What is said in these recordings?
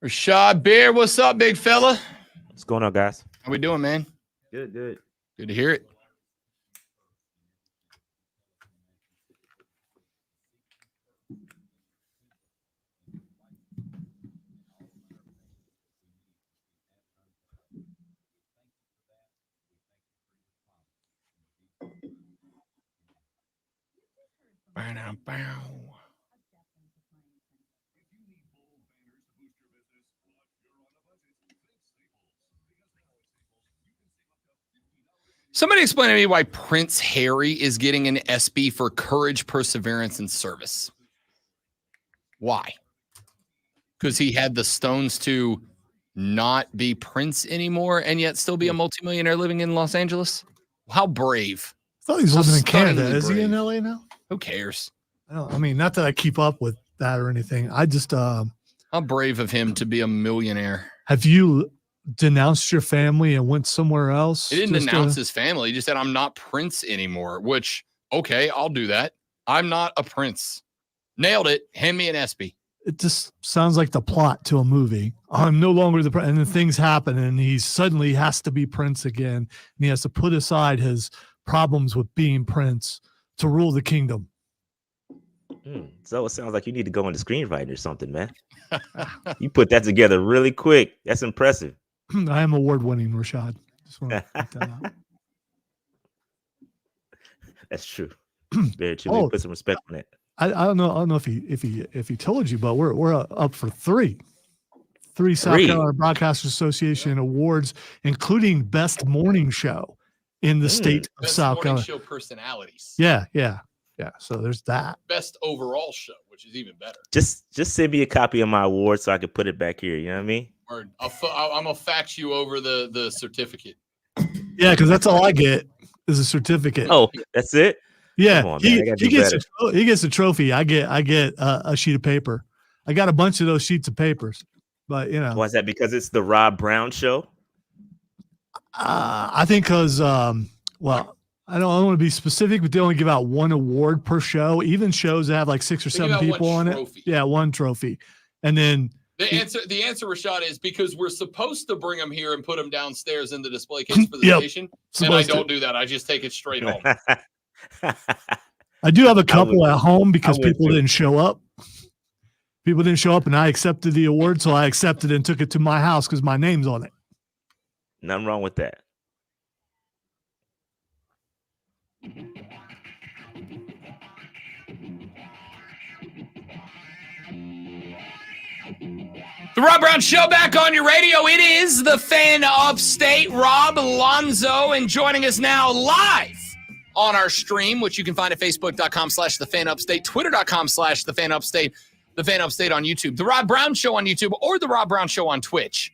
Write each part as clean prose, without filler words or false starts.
Rashad Beard, what's up, big fella? What's going on, guys? How we doing, man? Good. Good to hear it. Bow. Somebody explain to me why Prince Harry is getting an SB for courage, perseverance, and service. Why? Because he had the stones to not be Prince anymore and yet still be a multimillionaire living in Los Angeles? How brave. I thought he was living in Canada. Is he in LA now? Who cares? I mean, not that I keep up with that or anything. I just how brave of him to be a millionaire. Have you denounced your family and went somewhere else? He didn't denounce his family. He just said, I'm not Prince anymore, which, okay, I'll do that. I'm not a Prince. Nailed it. Hand me an SB. It just sounds like the plot to a movie. I'm no longer the Prince. And then things happen and he suddenly has to be Prince again. And he has to put aside his problems with being Prince to rule the kingdom. So it sounds like you need to go into screenwriting or something, man. You put that together really quick. That's impressive. I am award-winning, Rashad. Just want to point that out. That's true. Very true. Put some respect on it. I don't know if he told you, but we're up for three South Carolina Broadcasters Association awards, including Best Morning Show in the state of South Carolina. Best Morning Show personalities. Yeah. So there's that. Best overall show, which is even better. Just send me a copy of my award so I can put it back here. You know what I mean? Or I'm gonna fax you over the certificate. Yeah, because that's all I get is a certificate. Oh, that's it. Yeah, on, he gets a trophy. I get a sheet of paper. I got a bunch of those sheets of papers, but you know. Why is that? Because it's the Rob Brown show. I think because I don't want to be specific, but they only give out one award per show. Even shows that have like 6 or 7 people on it. Yeah, one trophy. And then the answer, Rashad, is because we're supposed to bring them here and put them downstairs in the display case for the station. And I don't do that. I just take it straight home. I do have a couple at home because people didn't show up. People didn't show up and I accepted the award. So I accepted and took it to my house because my name's on it. Nothing wrong with that. The Rob Brown Show back on your radio. It is the Fan Upstate, Rob Alonzo, and joining us now live on our stream, which you can find at facebook.com/the Fan Upstate, twitter.com/the Fan Upstate, the Fan Upstate on YouTube, the Rob Brown Show on YouTube, or the Rob Brown Show on Twitch.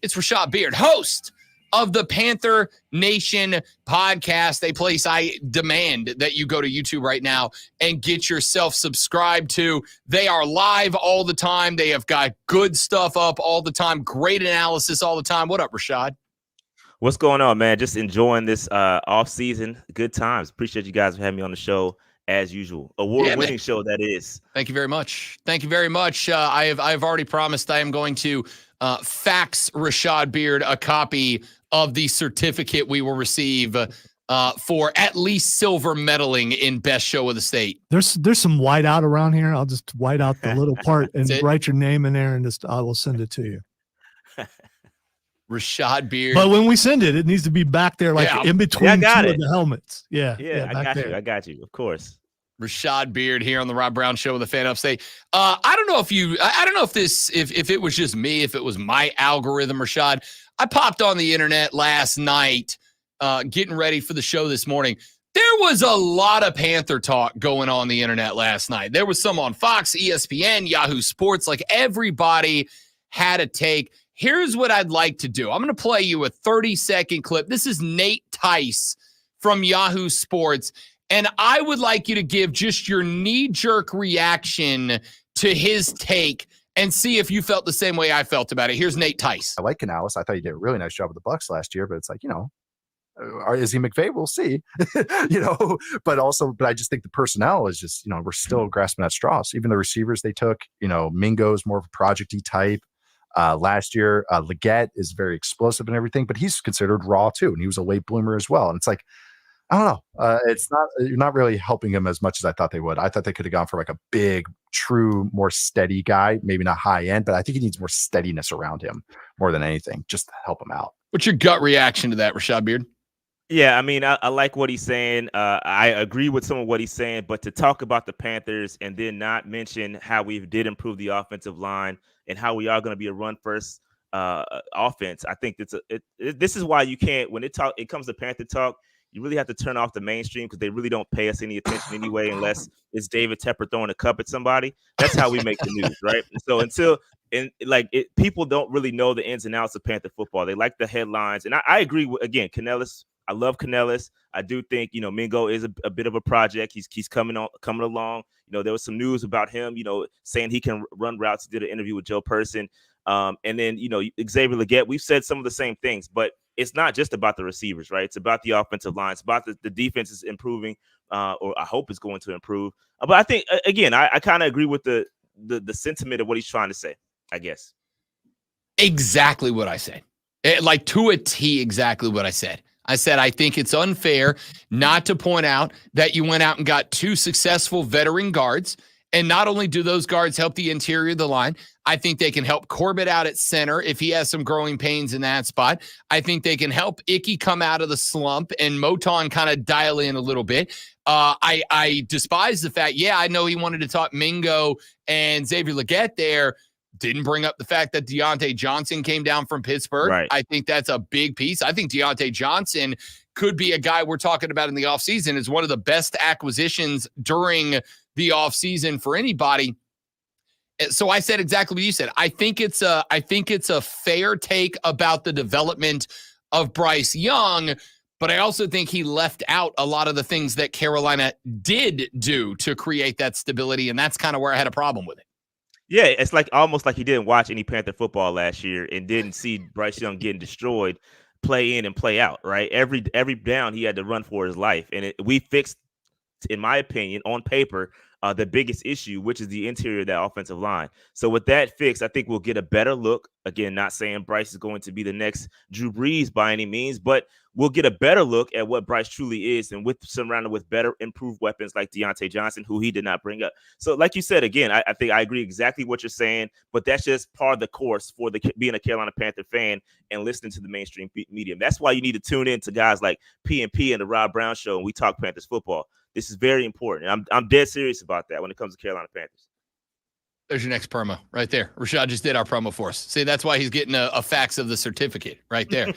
It's Rashad Beard, host of the Panther Nation podcast, a place I demand that you go to YouTube right now and get yourself subscribed to. They are live all the time. They have got good stuff up all the time, great analysis all the time. What up, Rashad? What's going on, man? Just enjoying this off season. Good times. Appreciate you guys for having me on the show as usual. Award-winning show, that is. Thank you very much. Thank you very much. I've already promised I am going to fax Rashad Beard a copy of the certificate we will receive for at least silver medaling in Best Show of the State. There's some white out around here. I'll just white out the little part and write your name in there and I will send it to you. Rashad Beard. But when we send it, it needs to be back there, like in between two of the helmets. Yeah, I got you. Of course. Rashad Beard here on the Rob Brown Show with the Fan Upstate. I don't know if it was just me, if it was my algorithm, Rashad. I popped on the internet last night, getting ready for the show this morning. There was a lot of Panther talk going on the internet last night. There was some on Fox, ESPN, Yahoo Sports. Like everybody had a take. Here's what I'd like to do. I'm going to play you a 30-second clip. This is Nate Tice from Yahoo Sports. And I would like you to give just your knee-jerk reaction to his take and see if you felt the same way I felt about it. Here's Nate Tice. I like Canales. I thought he did a really nice job with the Bucks last year, but it's like, is he McVay? We'll see, but I just think the personnel is just, we're still grasping at straws. Even the receivers they took, Mingo's more of a project-y type. Last year, Leggett is very explosive and everything, but he's considered raw too, and he was a late bloomer as well. And it's like, I don't know. It's not, you're not really helping him as much as I thought they would. I thought they could have gone for like a big, true, more steady guy, maybe not high end, but I think he needs more steadiness around him more than anything, just to help him out. What's your gut reaction to that, Rashad Beard? Yeah, I mean, I like what he's saying. I agree with some of what he's saying, but to talk about the Panthers and then not mention how we did improve the offensive line and how we are going to be a run-first offense, I think this is why you can't, when it comes to Panther talk, you really have to turn off the mainstream because they really don't pay us any attention anyway, unless it's David Tepper throwing a cup at somebody. That's how we make the news, right? So people don't really know the ins and outs of Panther football. They like the headlines, and I agree with, again, Canales. I love Canales. I do think, Mingo is a bit of a project. He's coming along. There was some news about him, saying he can run routes. He did an interview with Joe Person. And then, Xavier Leggett, we've said some of the same things, but it's not just about the receivers, right? It's about the offensive line. It's about the defense is improving, or I hope it's going to improve. But I think, again, I kind of agree with the sentiment of what he's trying to say, I guess. Exactly what I said. Like to a T, exactly what I said. I said, I think it's unfair not to point out that you went out and got 2 successful veteran guards. And not only do those guards help the interior of the line, I think they can help Corbett out at center if he has some growing pains in that spot. I think they can help Icky come out of the slump and Moton kind of dial in a little bit. I despise the fact, I know he wanted to talk Mingo and Xavier Leggett there. Didn't bring up the fact that Deontay Johnson came down from Pittsburgh. Right. I think that's a big piece. I think Deontay Johnson could be a guy we're talking about in the offseason as one of the best acquisitions during the offseason for anybody. So I said exactly what you said. I think it's a fair take about the development of Bryce Young, but I also think he left out a lot of the things that Carolina did do to create that stability, and that's kind of where I had a problem with it. Yeah, it's almost like he didn't watch any Panther football last year and didn't see Bryce Young getting destroyed, play in and play out, right? Every down he had to run for his life. And we fixed, in my opinion, on paper, the biggest issue, which is the interior of that offensive line. So with that fixed, I think we'll get a better look. Again, not saying Bryce is going to be the next Drew Brees by any means, but we'll get a better look at what Bryce truly is, and surrounded with better, improved weapons like Deontay Johnson, who he did not bring up. So like you said, again, I think I agree exactly what you're saying, but that's just part of the course for being a Carolina Panther fan and listening to the mainstream media. That's why you need to tune in to guys like P&P and the Rob Brown Show, and we talk Panthers football. This is very important. I'm dead serious about that when it comes to Carolina Panthers. There's your next promo right there. Rashad just did our promo for us. See, that's why he's getting a fax of the certificate right there.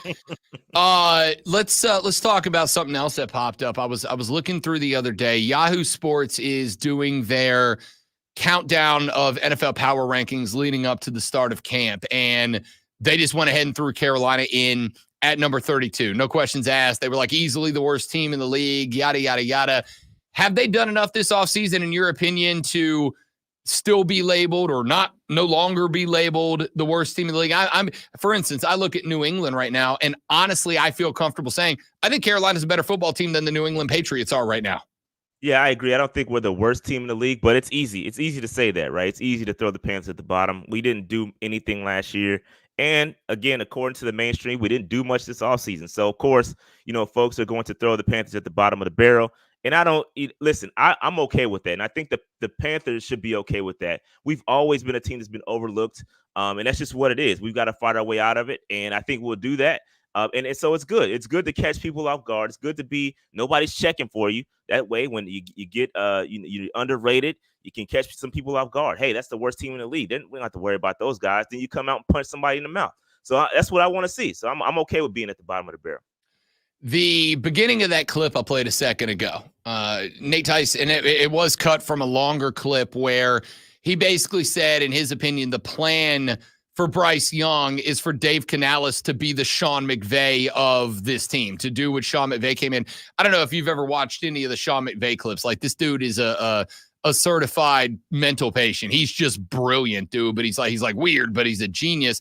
Let's talk about something else that popped up. I was looking through the other day. Yahoo Sports is doing their countdown of NFL power rankings leading up to the start of camp, and they just went ahead and threw Carolina in at number 32. No questions asked. They were like easily the worst team in the league, yada, yada, yada. Have they done enough this offseason, in your opinion, to still be labeled or no longer be labeled the worst team in the league? I'm for instance, I look at New England right now, and honestly, I feel comfortable saying I think Carolina's a better football team than the New England Patriots are right now. Yeah, I agree. I don't think we're the worst team in the league, but it's easy. It's easy to say that, right? It's easy to throw the Panthers at the bottom. We didn't do anything last year. And again, according to the mainstream, we didn't do much this offseason. So, of course, folks are going to throw the Panthers at the bottom of the barrel. And I'm okay with that. And I think the Panthers should be okay with that. We've always been a team that's been overlooked. And that's just what it is. We've got to fight our way out of it. And I think we'll do that. And so it's good. It's good to catch people off guard. It's good to be nobody's checking for you. That way, when you get you're underrated, you can catch some people off guard. Hey, that's the worst team in the league. Then we don't have to worry about those guys. Then you come out and punch somebody in the mouth. So that's what I want to see. So I'm okay with being at the bottom of the barrel. The beginning of that clip I played a second ago, Nate Tyson, and it was cut from a longer clip where he basically said, in his opinion, the plan for Bryce Young is for Dave Canales to be the Sean McVay of this team, to do what Sean McVay came in. I don't know if you've ever watched any of the Sean McVay clips. Like, this dude is a certified mental patient. He's just brilliant, dude, but he's like weird, but he's a genius.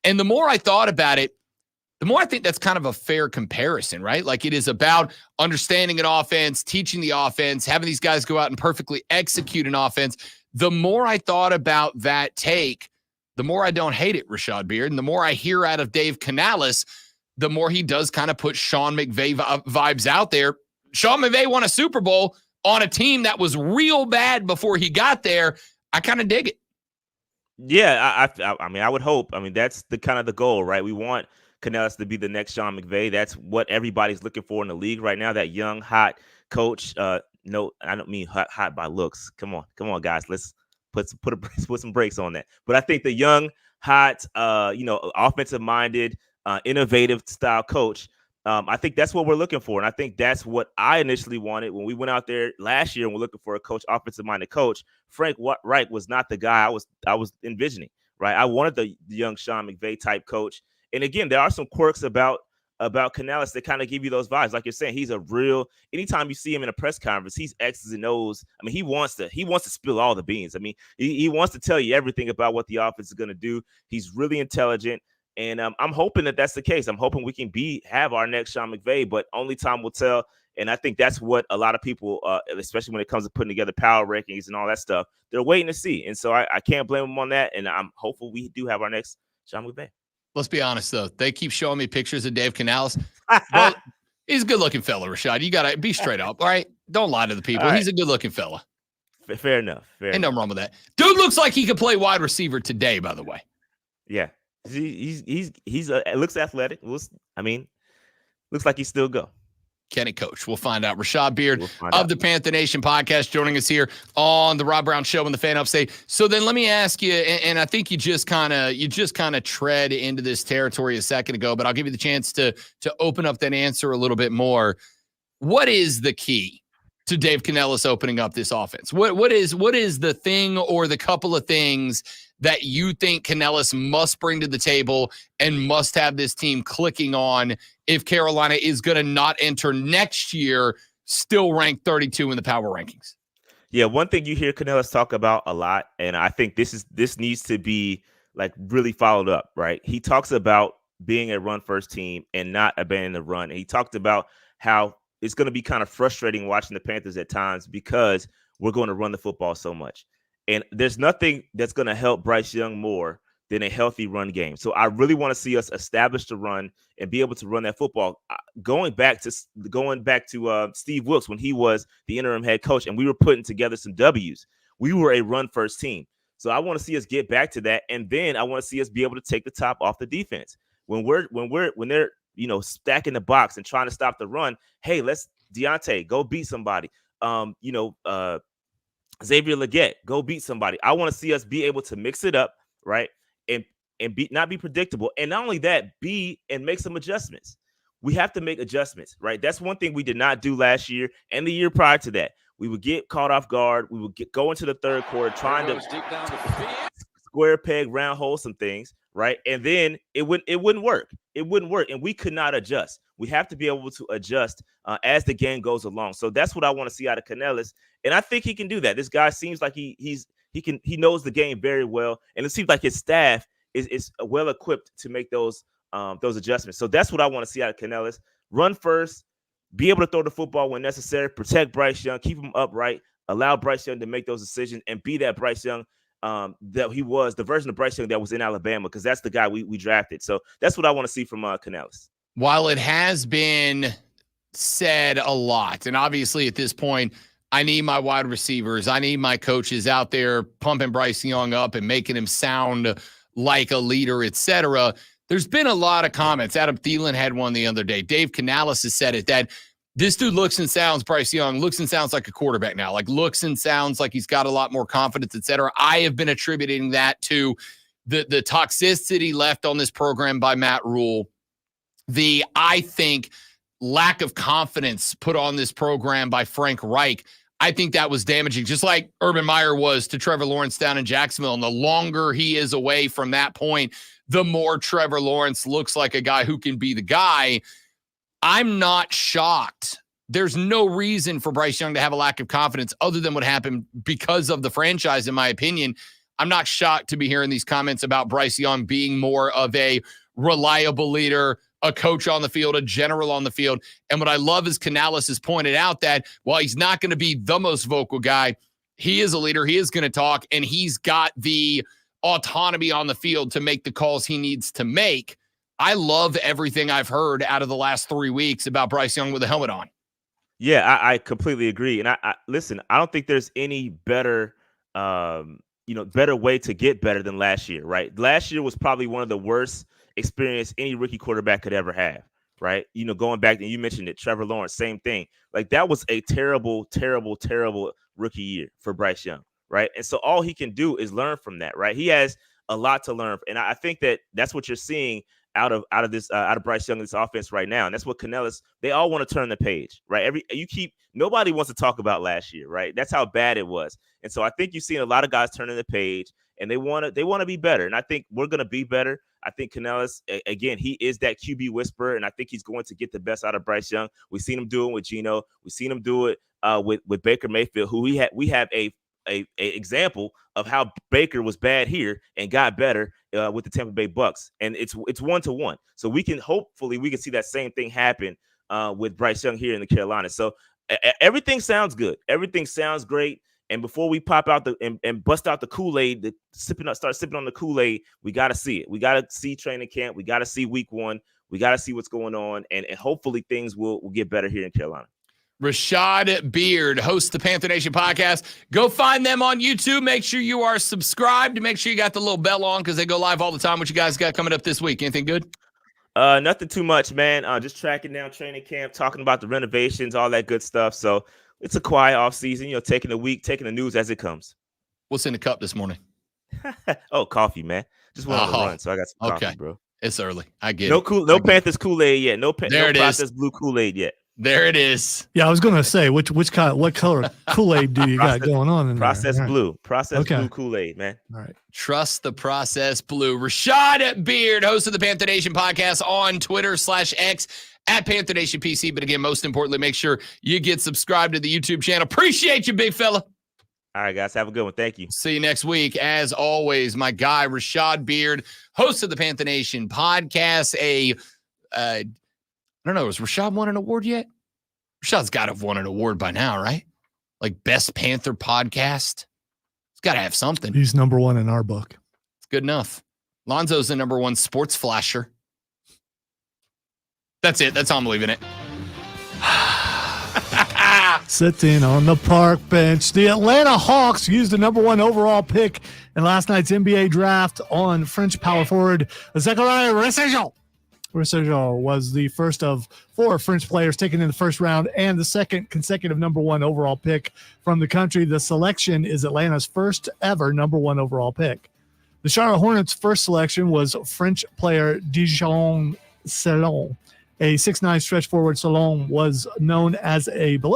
And the more I thought about it, the more I think that's kind of a fair comparison, right? Like, it is about understanding an offense, teaching the offense, having these guys go out and perfectly execute an offense. The more I thought about that take, the more I don't hate it, Rashad Beard. And the more I hear out of Dave Canales, the more he does kind of put Sean McVay vibes out there. Sean McVay won a Super Bowl on a team that was real bad before he got there. I kind of dig it. Yeah, I mean, I would hope. I mean, that's the kind of the goal, right? We want Canales to be the next Sean McVay. That's what everybody's looking for in the league right now. That young, hot coach. No, I don't mean hot by looks. Come on, guys. Let's put some brakes on that. But I think the young, hot, offensive minded, innovative style coach. I think that's what we're looking for. And I think that's what I initially wanted when we went out there last year and we're looking for a coach, offensive minded coach. Frank Reich was not the guy I was envisioning, right? I wanted the young Sean McVay type coach. And again, there are some quirks about Canales that kind of give you those vibes. Like you're saying, he's a real, anytime you see him in a press conference, he's X's and O's. I mean, he wants to spill all the beans. I mean, he wants to tell you everything about what the offense is going to do. He's really intelligent. And I'm hoping that that's the case. I'm hoping we can have our next Sean McVay, but only time will tell. And I think that's what a lot of people, especially when it comes to putting together power rankings and all that stuff, they're waiting to see. And so I can't blame them on that. And I'm hopeful we do have our next Sean McVay. Let's be honest, though. They keep showing me pictures of Dave Canales. Well, he's a good-looking fella, Rashad. You got to be straight up, all right? Don't lie to the people. Right. He's a good-looking fella. Fair enough. Ain't nothing wrong with that. Dude looks like he could play wide receiver today, by the way. Yeah. He's looks athletic. Looks like he still go. Can it coach? We'll find out. Rashad Beard of the Panther Nation podcast joining us here on the Rob Brown Show on the Fan Upstate. So then let me ask you, and I think you just kind of tread into this territory a second ago, but I'll give you the chance to open up that answer a little bit more. What is the key to Dave Canales opening up this offense? What is the thing or the couple of things that you think Canales must bring to the table and must have this team clicking on if Carolina is going to not enter next year still ranked 32 in the power rankings? Yeah, one thing you hear Canales talk about a lot, and I think this needs to be like really followed up, right? He talks about being a run-first team and not abandoning the run. And he talked about how it's going to be kind of frustrating watching the Panthers at times because we're going to run the football so much. And there's nothing that's going to help Bryce Young more than a healthy run game. So I really want to see us establish the run and be able to run that football. Going back to Steve Wilkes when he was the interim head coach and we were putting together some W's, we were a run-first team. So I want to see us get back to that, and then I want to see us be able to take the top off the defense when they're stacking the box and trying to stop the run. Hey, let's Deontay go beat somebody. Xavier Legette, go beat somebody. I want to see us be able to mix it up, right? And not be predictable. And not only that, and make some adjustments. We have to make adjustments, right? That's one thing we did not do last year and the year prior to that. We would get caught off guard. We would go into the third quarter trying to square peg, round hole some things, right? And then it wouldn't work. It wouldn't work, and we could not adjust. We have to be able to adjust as the game goes along. So that's what I want to see out of Canales, and I think he can do that. This guy seems like he knows the game very well, and it seems like his staff is well equipped to make those adjustments. So that's what I want to see out of Canales. Run first, be able to throw the football when necessary, protect Bryce Young, keep him upright, allow Bryce Young to make those decisions, and be that Bryce Young that he was, the version of Bryce Young that was in Alabama, because that's the guy we drafted. So that's what I want to see from Canales. While it has been said a lot, and obviously at this point, I need my wide receivers, I need my coaches out there pumping Bryce Young up and making him sound like a leader, etc. There's been a lot of comments. Adam Thielen had one the other day. Dave Canales has said it, that this dude looks and sounds, Bryce Young, looks and sounds like a quarterback now. Like looks and sounds like he's got a lot more confidence, etc. I have been attributing that to the toxicity left on this program by Matt Rule. I think, lack of confidence put on this program by Frank Reich. I think that was damaging, just like Urban Meyer was to Trevor Lawrence down in Jacksonville. And the longer he is away from that point, the more Trevor Lawrence looks like a guy who can be the guy. I'm not shocked. There's no reason for Bryce Young to have a lack of confidence other than what happened because of the franchise, in my opinion. I'm not shocked to be hearing these comments about Bryce Young being more of a reliable leader, a coach on the field, a general on the field. And what I love is Canales has pointed out that while he's not going to be the most vocal guy, he is a leader. He is going to talk, and he's got the autonomy on the field to make the calls he needs to make. I love everything I've heard out of the last 3 weeks about Bryce Young with a helmet on. Yeah, I completely agree. And I listen, I don't think there's any better, better way to get better than last year, right? Last year was probably one of the worst experience any rookie quarterback could ever have, right? Going back, and you mentioned it, Trevor Lawrence, same thing. Like, that was a terrible, terrible, terrible rookie year for Bryce Young, right? And so all he can do is learn from that, right? He has a lot to learn. And I think that's what you're seeing out of Bryce Young in this offense right now. And that's what Canales, they all want to turn the page, right? Nobody wants to talk about last year, right? That's how bad it was. And so I think you've seen a lot of guys turning the page, and they want to be better. And I think we're going to be better. I think Canales, again, he is that QB whisperer, and I think he's going to get the best out of Bryce Young. We've seen him do it with Geno. We've seen him do it with Baker Mayfield, who we have a example of how Baker was bad here and got better with the Tampa Bay Bucks, and it's 1-to-1. So we can see that same thing happen with Bryce Young here in the Carolina. So everything sounds good. Everything sounds great. And before we pop out and bust out the Kool-Aid, start sipping on the Kool-Aid, we got to see it. We got to see training camp. We got to see week 1. We got to see what's going on, and hopefully things will get better here in Carolina. Rashad Beard, host the Panther Nation podcast. Go find them on YouTube. Make sure you are subscribed. Make sure you got the little bell on because they go live all the time. What you guys got coming up this week? Anything good? Nothing too much, man. Just tracking down training camp, talking about the renovations, all that good stuff. So it's a quiet off season, taking the news as it comes. What's in the cup this morning? Oh, coffee, man. Just went on a run, so I got some coffee, bro. It's early. I get it. No Panthers Kool-Aid yet. No processed blue Kool-Aid yet. There it is. Yeah, I was going to say, what color Kool-Aid do you got going on in there? Processed blue. Processed Okay. blue Kool-Aid, man. All right. Trust the process blue. Rashad Beard, host of the Panther Nation podcast on Twitter/X at Panther Nation PC. But again, most importantly, make sure you get subscribed to the YouTube channel. Appreciate you, big fella. All right, guys. Have a good one. Thank you. See you next week. As always, my guy, Rashad Beard, host of the Panther Nation podcast. I don't know. Has Rashad won an award yet? Rashad's got to have won an award by now, right? Like Best Panther Podcast. He's got to have something. He's number 1 in our book. It's good enough. Lonzo's the number 1 sports flasher. That's it. That's how I'm leaving it. Sitting on the park bench, the Atlanta Hawks used the number 1 overall pick in last night's NBA draft on French power forward Zachariah Ressejo. Ressejo was the first of 4 French players taken in the first round and the second consecutive number 1 overall pick from the country. The selection is Atlanta's first ever number 1 overall pick. The Charlotte Hornets' first selection was French player Dijon Salon. A 6'9" stretch forward, Salon was known as a below